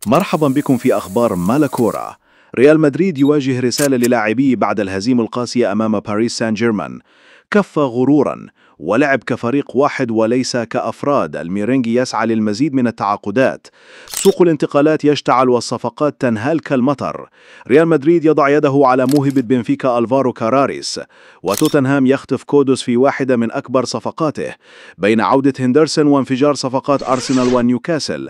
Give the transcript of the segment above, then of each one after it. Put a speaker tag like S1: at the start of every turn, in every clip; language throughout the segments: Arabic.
S1: مرحبا بكم في أخبار مالاكورا. ريال مدريد يواجه رسالة للاعبيه بعد الهزيمة القاسية أمام باريس سان جيرمان. كفى غرورا ولعب كفريق واحد وليس كأفراد. الميرينجي يسعى للمزيد من التعاقدات. سوق الانتقالات يشتعل والصفقات تنهال كالمطر. ريال مدريد يضع يده على موهبة بنفيكا ألفارو كاراريس، وتوتنهام يخطف كودوس في واحدة من أكبر صفقاته. بين عودة هندرسون وانفجار صفقات أرسنال ونيوكاسل،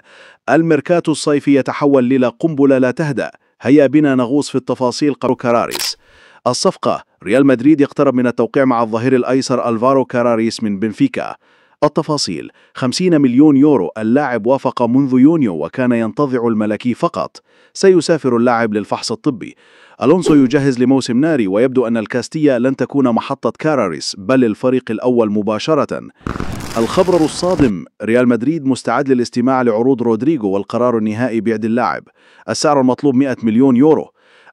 S1: الميركاتو الصيفي يتحول إلى قنبلة لا تهدأ. هيا بنا نغوص في التفاصيل قبل كاراريس. الصفقة: ريال مدريد يقترب من التوقيع مع الظهير الأيسر ألفارو كاراريس من بنفيكا. التفاصيل: 50 مليون يورو. اللاعب وافق منذ يونيو وكان ينتظر الملكي فقط. سيسافر اللاعب للفحص الطبي. ألونسو يجهز لموسم ناري، ويبدو أن الكاستية لن تكون محطة كاراريس بل الفريق الأول مباشرة. الخبر الصادم: ريال مدريد مستعد للاستماع لعروض رودريغو والقرار النهائي بعد اللاعب. السعر المطلوب 100 مليون يورو.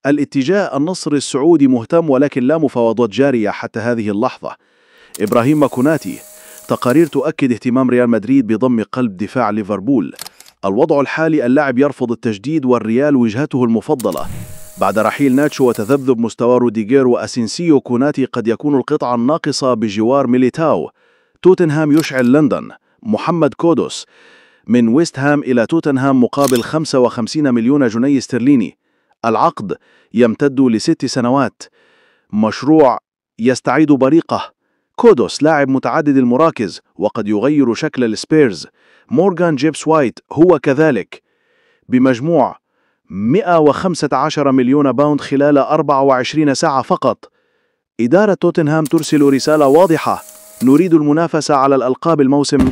S1: الاتجاه: النصر السعودي مهتم ولكن لا مفاوضات جارية حتى هذه اللحظة. إبراهيم كوناتي: تقارير تؤكد اهتمام ريال مدريد بضم قلب دفاع ليفربول. الوضع الحالي: اللاعب يرفض التجديد والريال وجهته المفضلة. بعد رحيل ناتشو وتذبذب مستوى روديغير وأسينسيو، كوناتي قد يكون القطعة الناقصة بجوار ميليتاو. توتنهام يشعل لندن. محمد كودوس من ويست هام إلى توتنهام مقابل 55 مليون جنيه استرليني. العقد يمتد ل6 سنوات. مشروع يستعيد بريقه. كودوس لاعب متعدد المراكز وقد يغير شكل السبيرز. مورغان جيبس وايت هو كذلك. بمجموع 115 مليون باوند خلال 24 ساعة فقط. إدارة توتنهام ترسل رسالة واضحة: نريد المنافسة على الألقاب الموسم.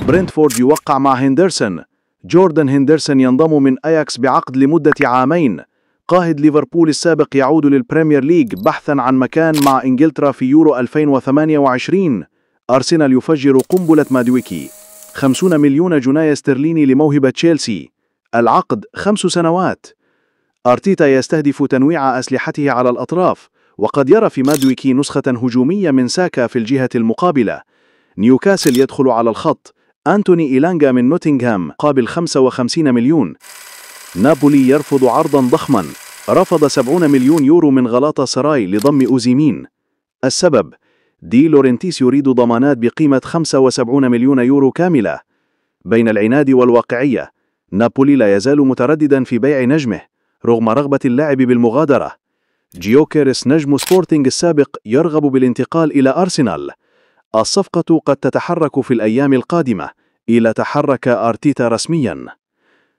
S1: برنتفورد يوقع مع هندرسون. جوردان هندرسون ينضم من أياكس بعقد لمدة عامين. قائد ليفربول السابق يعود للبريمير ليج بحثا عن مكان مع إنجلترا في يورو 2028. أرسنال يفجر قنبلة مادويكي. 50 مليون جنيه استرليني لموهبة تشيلسي. العقد 5 سنوات. أرتيتا يستهدف تنويع أسلحته على الأطراف، وقد يرى في مادويكي نسخة هجومية من ساكا في الجهة المقابلة. نيوكاسل يدخل على الخط. أنتوني إيلانغا من نوتنغهام قابل 55 مليون. نابولي يرفض عرضا ضخما. رفض 70 مليون يورو من غلاطة سراي لضم أوزيمين. السبب: دي لورنتيس يريد ضمانات بقيمة 75 مليون يورو كاملة. بين العناد والواقعية، نابولي لا يزال مترددا في بيع نجمه رغم رغبة اللاعب بالمغادرة. جيوكيرس نجم سبورتينغ السابق يرغب بالانتقال إلى أرسنال. الصفقة قد تتحرك في الأيام القادمة إلى تحرك أرتيتا رسميا.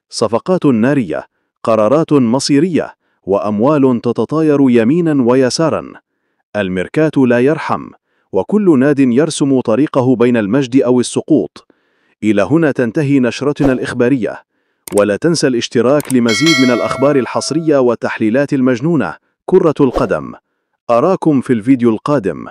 S1: صفقات نارية، قرارات مصيرية، وأموال تتطاير يمينا ويسارا. الميركاتو لا يرحم، وكل ناد يرسم طريقه بين المجد أو السقوط. إلى هنا تنتهي نشرتنا الإخبارية، ولا تنسى الاشتراك لمزيد من الأخبار الحصرية والتحليلات المجنونة. كرة القدم. أراكم في الفيديو القادم.